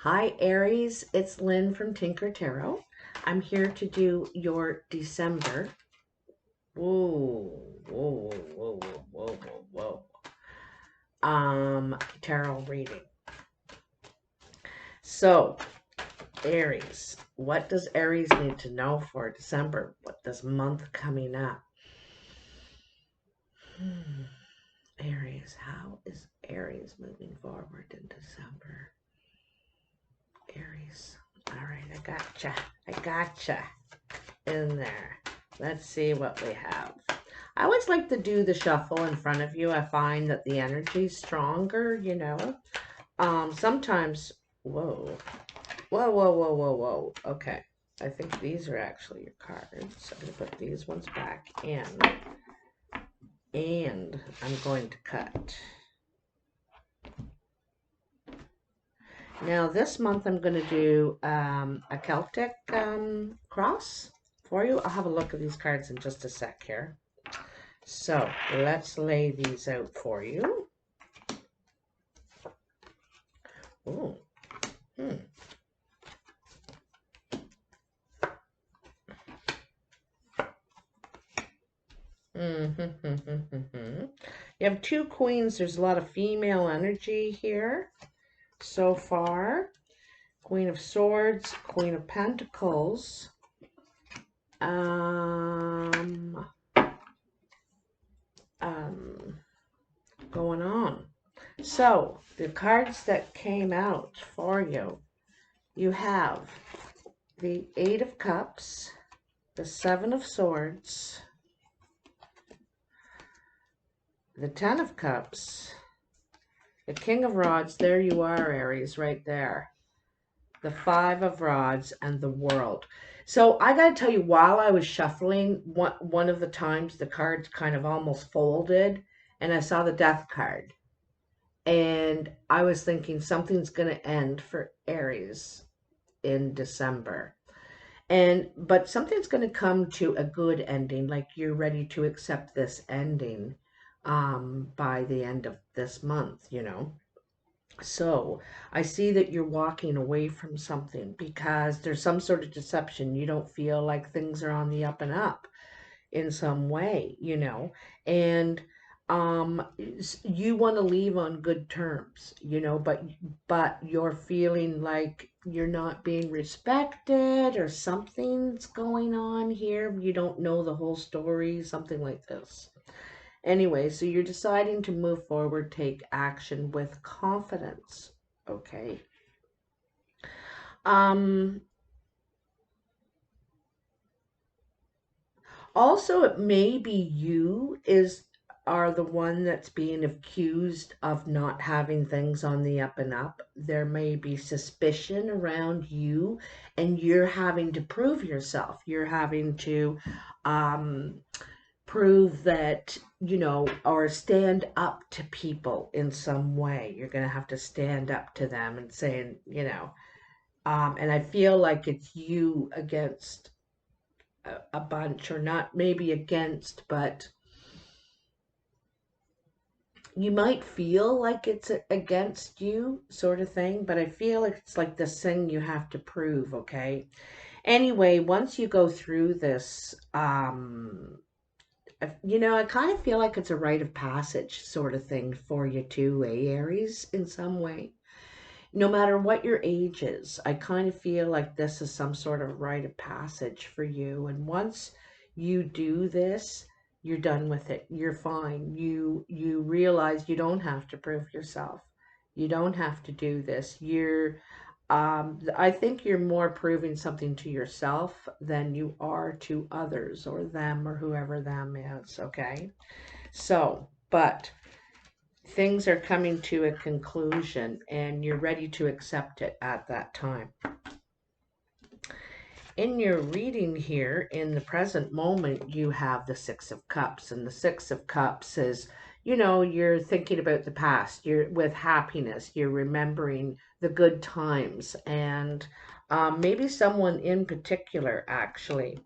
Hi Aries, it's Lynn from Tinker Tarot. I'm here to do your December. Whoa, whoa, whoa, whoa, whoa, tarot reading. So, Aries, what does Aries need to know for December? What this month coming up? Aries, how is Aries moving forward in December? Aries. All right, I gotcha in there. Let's see what we have. I always like to do the shuffle in front of you. I find that the energy's stronger, you know. Sometimes, whoa, whoa, whoa, whoa, whoa, whoa. Okay, I think these are actually your cards. I'm going to put these ones back in, and I'm going to cut. Now, this month I'm going to do a Celtic cross for you. I'll have a look at these cards in just a sec here. So let's lay these out for you. Ooh. You have two queens. There's a lot of female energy here so far. Queen of Swords, Queen of Pentacles. Going on. So, the cards that came out for you, you have the Eight of Cups, the Seven of Swords, the Ten of Cups, the King of Rods. There you are, Aries, right there. The Five of Rods and the World. So I got to tell you, while I was shuffling, one of the times the cards kind of almost folded, and I saw the Death card. And I was thinking something's going to end for Aries in December. But something's going to come to a good ending, like you're ready to accept this ending by the end of this month, you know. So I see that you're walking away from something because there's some sort of deception. You don't feel like things are on the up and up in some way, you know, and you want to leave on good terms, you know, but you're feeling like you're not being respected or something's going on here. You don't know the whole story, something like this. Anyway, so you're deciding to move forward, take action with confidence. Okay. Also, it may be you are the one that's being accused of not having things on the up and up. There may be suspicion around you, and you're having to prove yourself. You're having to prove that, you know, or stand up to people in some way. You're going to have to stand up to them and saying, you know, and I feel like it's you against a bunch, or not maybe against, but you might feel like it's against you sort of thing, but I feel like it's like this thing you have to prove, okay? Anyway, once you go through this, you know, I kind of feel like it's a rite of passage sort of thing for you too, Aries, in some way. No matter what your age is, I kind of feel like this is some sort of rite of passage for you. And once you do this, you're done with it. You're fine. You realize you don't have to prove yourself. You don't have to do this. I think you're more proving something to yourself than you are to others or them or whoever them is, okay? So, but things are coming to a conclusion and you're ready to accept it at that time. In your reading here, in the present moment, you have the Six of Cups, and the Six of Cups is, you know, you're thinking about the past, you're with happiness, you're remembering the good times, and maybe someone in particular, actually.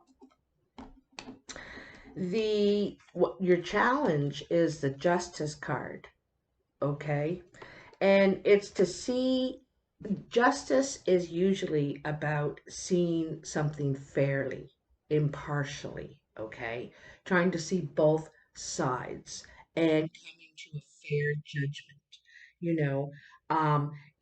Your challenge is the Justice card, okay? And it's to see Justice is usually about seeing something fairly, impartially, okay? Trying to see both sides and coming to a fair judgment, you know.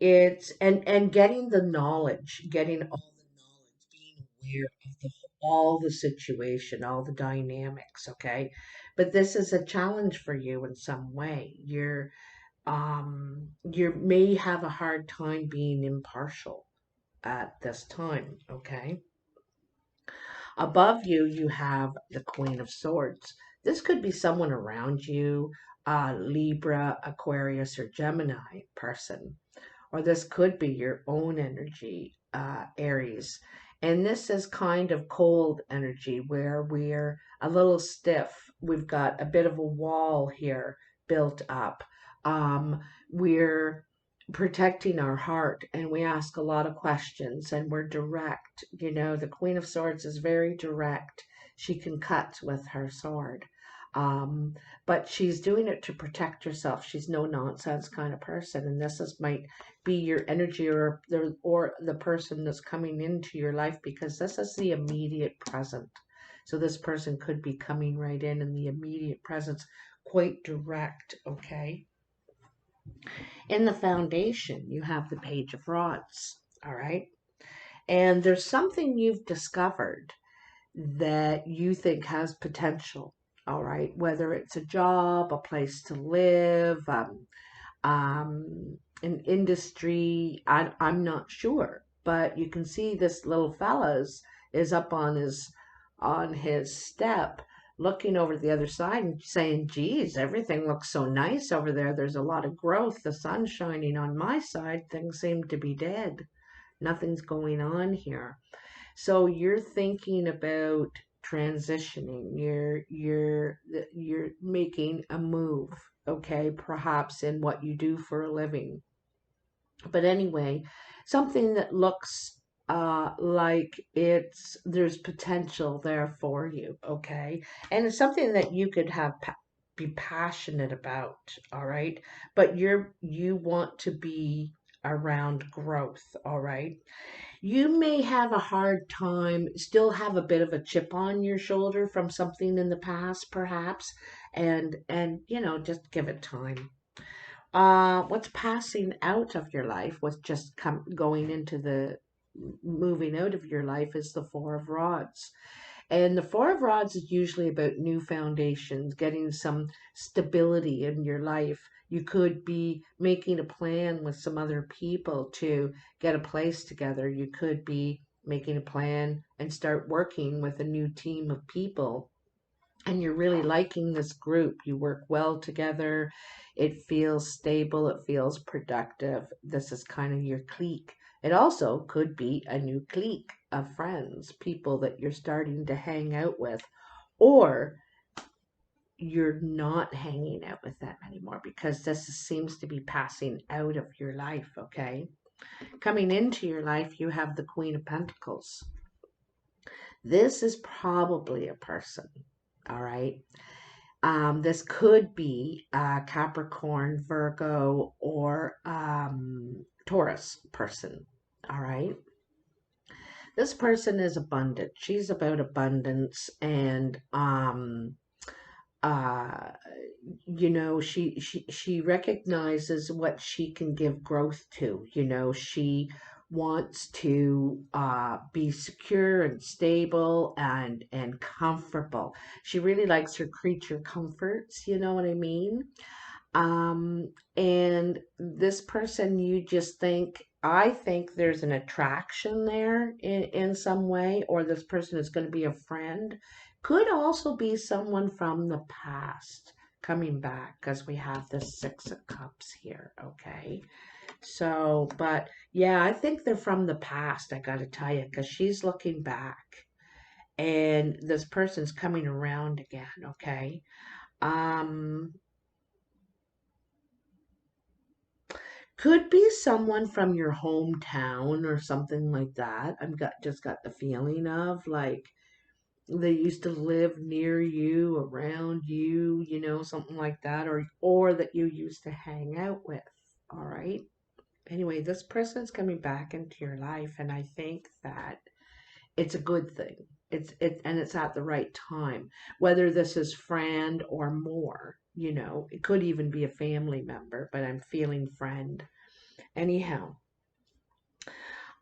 It's and getting the knowledge, getting all the knowledge, being aware of all the situation, all the dynamics, okay? But this is a challenge for you in some way. You may have a hard time being impartial at this time, okay? Above you, you have the Queen of Swords. This could be someone around you, Libra, Aquarius, or Gemini person, or this could be your own energy, Aries. And this is kind of cold energy where we're a little stiff. We've got a bit of a wall here built up. We're protecting our heart and we ask a lot of questions and we're direct. You know, the Queen of Swords is very direct. She can cut with her sword. Um, but she's doing it to protect herself. She's no nonsense kind of person. And this is might be your energy or the person that's coming into your life because this is the immediate present. So this person could be coming right in the immediate presence, quite direct, okay? In the foundation, you have the Page of Rods, all right? And there's something you've discovered that you think has potential, all right? Whether it's a job, a place to live, an industry. I'm not sure, but you can see this little fella's is up on his step, looking over the other side and saying, "Geez, everything looks so nice over there. There's a lot of growth. The sun's shining on my side. Things seem to be dead. Nothing's going on here." So you're thinking about transitioning. You're making a move, okay, perhaps in what you do for a living. But anyway, something that looks like there's potential there for you, okay? And it's something that you could be passionate about, all right? But you want to be around growth, all right? You may have a hard time, still have a bit of a chip on your shoulder from something in the past, perhaps, and just give it time. What's passing out of your life, what's just going into the moving out of your life is the Four of Rods. And the Four of Rods is usually about new foundations, getting some stability in your life. You could be making a plan with some other people to get a place together. You could be making a plan and start working with a new team of people. And you're really liking this group. You work well together. It feels stable. It feels productive. This is kind of your clique. It also could be a new clique of friends, people that you're starting to hang out with, or you're not hanging out with them anymore because this seems to be passing out of your life, okay? Coming into your life, you have the Queen of Pentacles. This is probably a person, all right? This could be a Capricorn, Virgo, or Taurus person. All right. This person is abundant. She's about abundance, and uh, she recognizes what she can give growth to. She wants to be secure and stable and comfortable. She really likes her creature comforts, you know what I mean? And this person, I think there's an attraction there in some way, or this person is going to be a friend. Could also be someone from the past coming back because we have the Six of Cups here, okay? So, but yeah, I think they're from the past, I gotta tell you, because she's looking back and this person's coming around again, okay? Um, Could be someone from your hometown or something like that. Just got the feeling of like they used to live near you, around you, something like that, or that you used to hang out with. All right. Anyway, this person's coming back into your life, and I think that it's a good thing. And it's at the right time. Whether this is friend or more, it could even be a family member, but I'm feeling friend. Anyhow,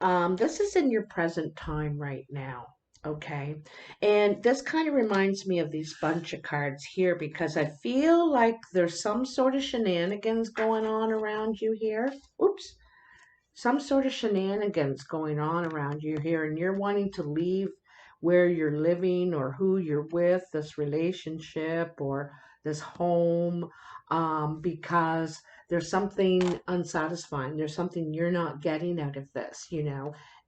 this is in your present time right now. Okay. And this kind of reminds me of these bunch of cards here because I feel like there's some sort of shenanigans going on around you here. Oops. Some sort of shenanigans going on around you here, and you're wanting to leave where you're living or who you're with, this relationship or this home, because there's something unsatisfying. There's something you're not getting out of this.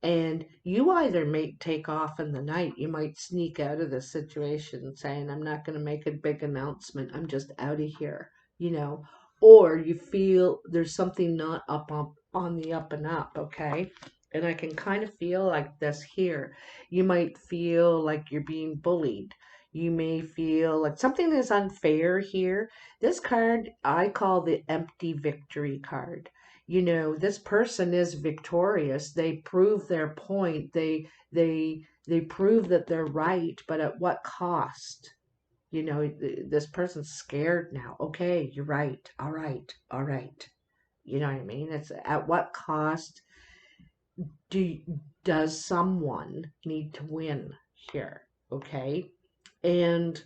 And you either may take off in the night, you might sneak out of this situation saying, I'm not going to make a big announcement, I'm just out of here. Or you feel there's something not up on the up and up, okay? And I can kind of feel like this here. You might feel like you're being bullied. You may feel like something is unfair here. This card I call the empty victory card. This person is victorious. They prove their point. They prove that they're right, but at what cost? This person's scared now. Okay, you're right. All right. All right. You know what I mean? It's at what cost do does someone need to win here? Okay. And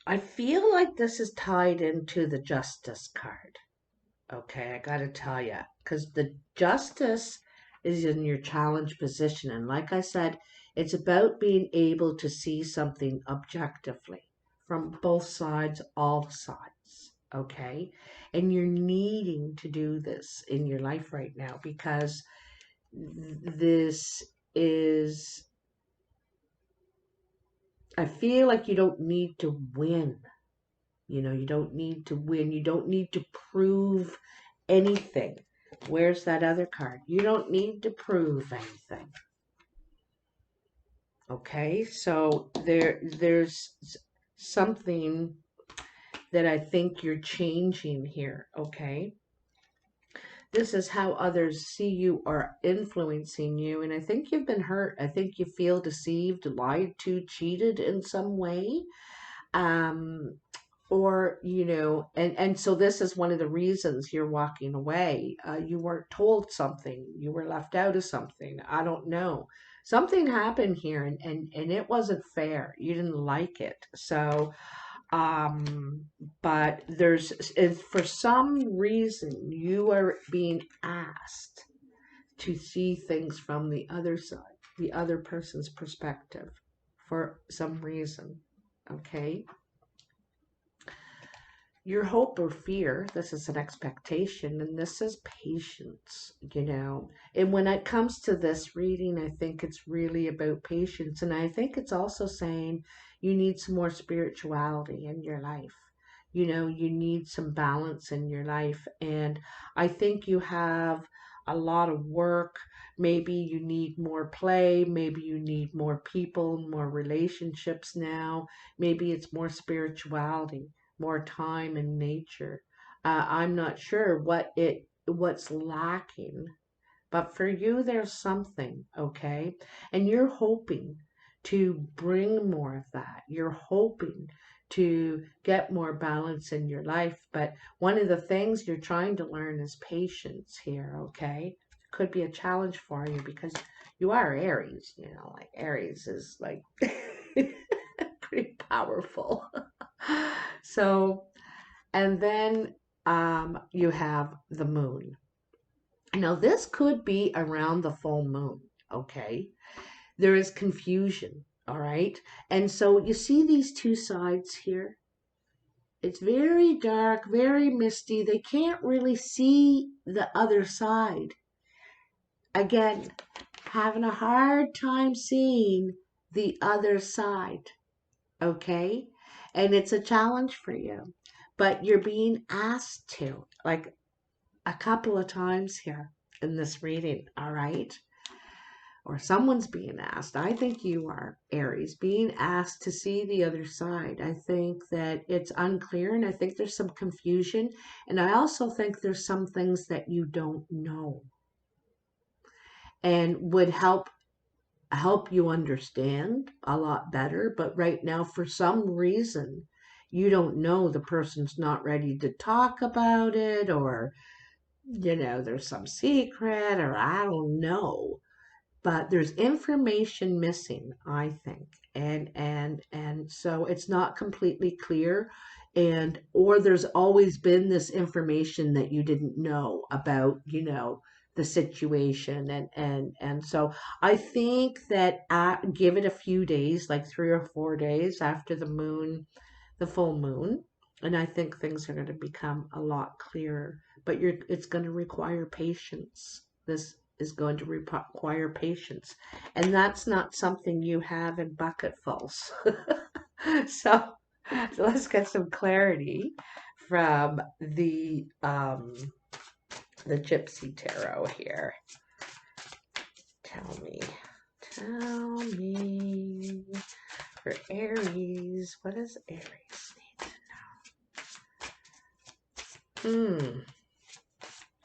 I feel like this is tied into the justice card. Okay, I gotta tell you, because the justice is in your challenge position. And like I said, it's about being able to see something objectively from both sides, all sides. Okay, and you're needing to do this in your life right now because this is, I feel like you don't need to win. You don't need to win. You don't need to prove anything. Where's that other card? You don't need to prove anything. Okay, so there's something that I think you're changing here, okay? This is how others see you or influencing you, and I think you've been hurt. I think you feel deceived, lied to, cheated in some way. Um, and so this is one of the reasons you're walking away. You weren't told something, you were left out of something, I don't know, something happened here, and it wasn't fair, you didn't like it. So but for some reason you are being asked to see things from the other side, the other person's perspective, for some reason. Okay, your hope or fear, this is an expectation, and this is patience. And when it comes to this reading, I think it's really about patience. And I think it's also saying you need some more spirituality in your life. You need some balance in your life. And I think you have a lot of work. Maybe you need more play. Maybe you need more people, more relationships now. Maybe it's more spirituality, more time in nature. I'm not sure what's lacking, but for you there's something, okay? And you're hoping to bring more of that. You're hoping to get more balance in your life, but one of the things you're trying to learn is patience here, okay? Could be a challenge for you because you are Aries, like Aries is like pretty powerful. So, and then you have the moon. Now, this could be around the full moon, okay? There is confusion, all right? And so you see these two sides here? It's very dark, very misty. They can't really see the other side. Again, having a hard time seeing the other side, okay? And it's a challenge for you, but you're being asked to, like a couple of times here in this reading, all right? or someone's being asked. I think you are, Aries, being asked to see the other side. I think that it's unclear, and I think there's some confusion. And I also think there's some things that you don't know and would help you understand a lot better. But right now, for some reason, you don't know, the person's not ready to talk about it, or there's some secret, or I don't know, but there's information missing, I think. And so it's not completely clear, and or there's always been this information that you didn't know about, the situation. And so I think that give it a few days, like 3 or 4 days after the full moon, and I think things are going to become a lot clearer. But it's going to require patience. This is going to require patience, and that's not something you have in bucketfuls. so, so let's get some clarity from the Gypsy Tarot here. Tell me for Aries, what does Aries need?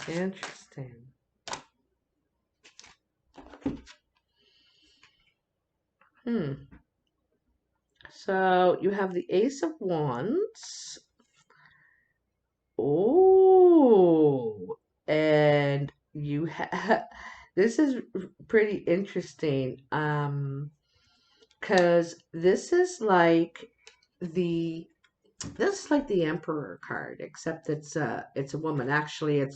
Interesting. So you have the Ace of Wands. Oh, and you have, this is pretty interesting, because this is like the Emperor card, except it's a woman. Actually,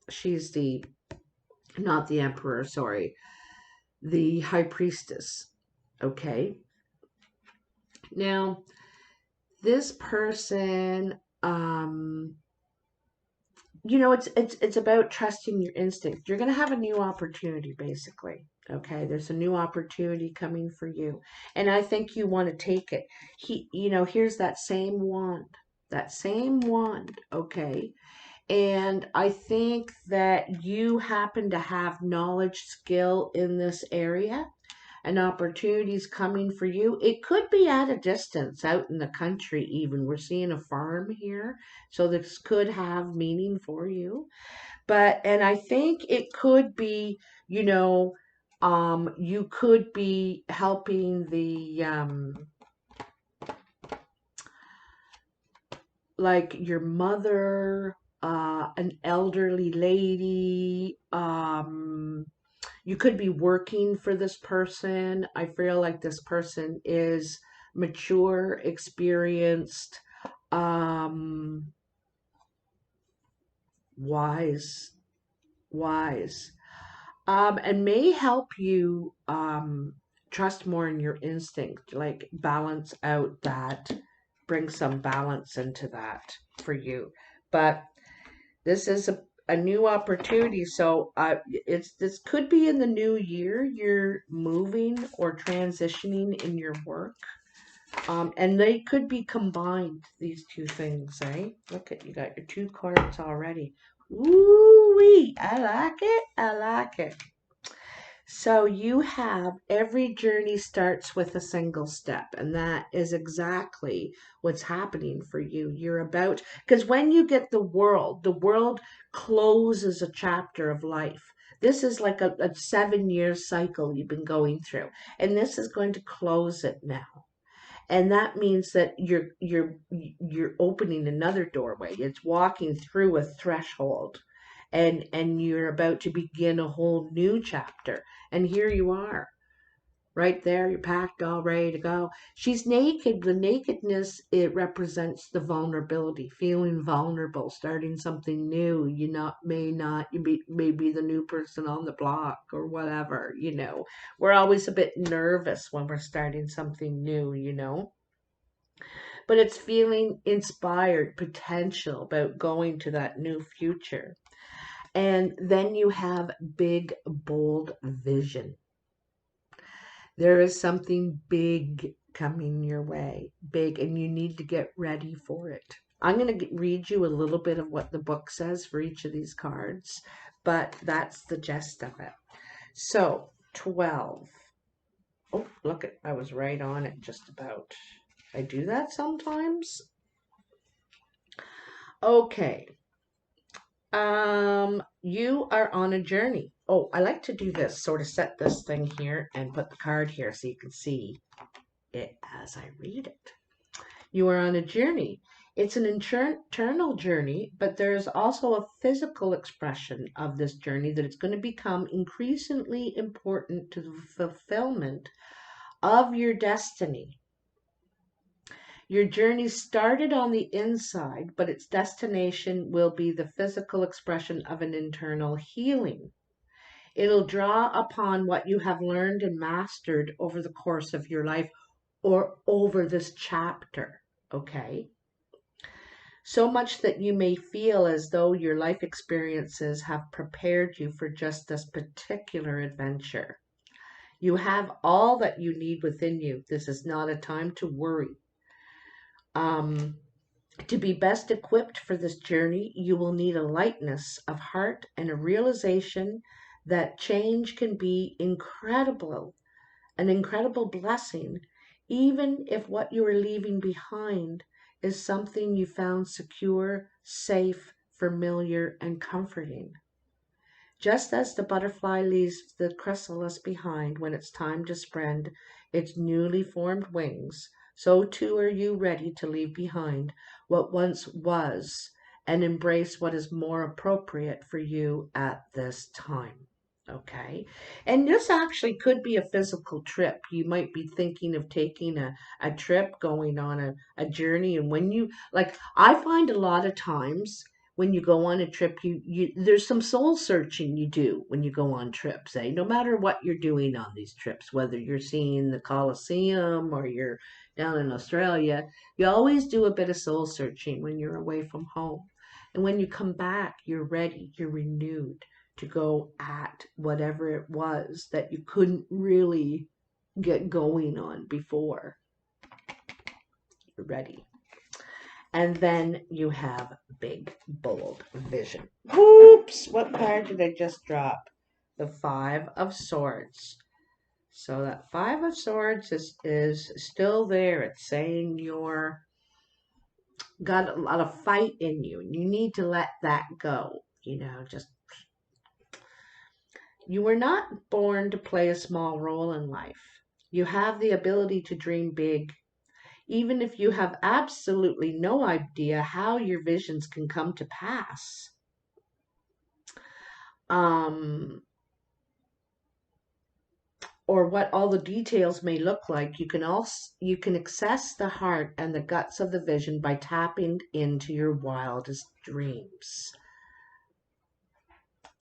she's not the Emperor, sorry, the High Priestess. Okay. Now, this person, it's about trusting your instinct. You're going to have a new opportunity, basically. Okay, there's a new opportunity coming for you, and I think you want to take it. Here's that same wand. Okay, and I think that you happen to have knowledge, skill in this area, and opportunities coming for you. It could be at a distance, out in the country even. We're seeing a farm here, so this could have meaning for you. And I think it could be, you could be helping like your mother, an elderly lady. You could be working for this person. I feel like this person is mature, experienced, wise, and may help you trust more in your instinct, like balance out that, bring some balance into that for you. But this is a new opportunity. So this could be in the new year. You're moving or transitioning in your work. And they could be combined, these two things, eh? Look at, you got your 2 cards already. Ooh-wee, I like it. So you have, every journey starts with a single step, and that is exactly what's happening for you. You're about, because when you get the world closes a chapter of life. This is like a 7-year cycle you've been going through, and this is going to close it now. And that means that you're opening another doorway. It's walking through a threshold, and you're about to begin a whole new chapter. And here you are, right there. You're packed, all ready to go. She's naked. The nakedness, it represents the vulnerability, feeling vulnerable, starting something new. You may be the new person on the block or whatever. We're always a bit nervous when we're starting something new. But it's feeling inspired, potential about going to that new future. And then you have big, bold vision. There is something big coming your way, big, and you need to get ready for it. I'm going to read you a little bit of what the book says for each of these cards, but that's the gist of it. So 12. Oh, look, I was right on it just about. I do that sometimes. Okay. You are on a journey. Oh, I like to do this, sort of set this thing here and put the card here so you can see it as I read it. You are on a journey. It's an internal journey, but there's also a physical expression of this journey that it's going to become increasingly important to the fulfillment of your destiny. Your journey started on the inside, but its destination will be the physical expression of an internal healing. It'll draw upon what you have learned and mastered over the course of your life or over this chapter, okay? So much that you may feel as though your life experiences have prepared you for just this particular adventure. You have all that you need within you. This is not a time to worry. To be best equipped for this journey, you will need a lightness of heart and a realization that change can be incredible, an incredible blessing, even if what you are leaving behind is something you found secure, safe, familiar, and comforting. Just as the butterfly leaves the chrysalis behind when it's time to spread its newly formed wings, so too are you ready to leave behind what once was and embrace what is more appropriate for you at this time. Okay. And this actually could be a physical trip. You might be thinking of taking a trip, going on a journey. And when you, like, I find a lot of times when you go on a trip, there's some soul searching you do when you go on trips, eh? No matter what you're doing on these trips, whether you're seeing the Colosseum or you're down in Australia, you always do a bit of soul searching when you're away from home. And when you come back, you're ready, you're renewed to go at whatever it was that you couldn't really get going on before. You're ready. And then you have big, bold vision. Whoops! What card did I just drop? The Five of Swords. So that Five of Swords is still there. It's saying you're got a lot of fight in you, and you need to let that go. Just you were not born to play a small role in life. You have the ability to dream big, even if you have absolutely no idea how your visions can come to pass. Or what all the details may look like, you can access the heart and the guts of the vision by tapping into your wildest dreams.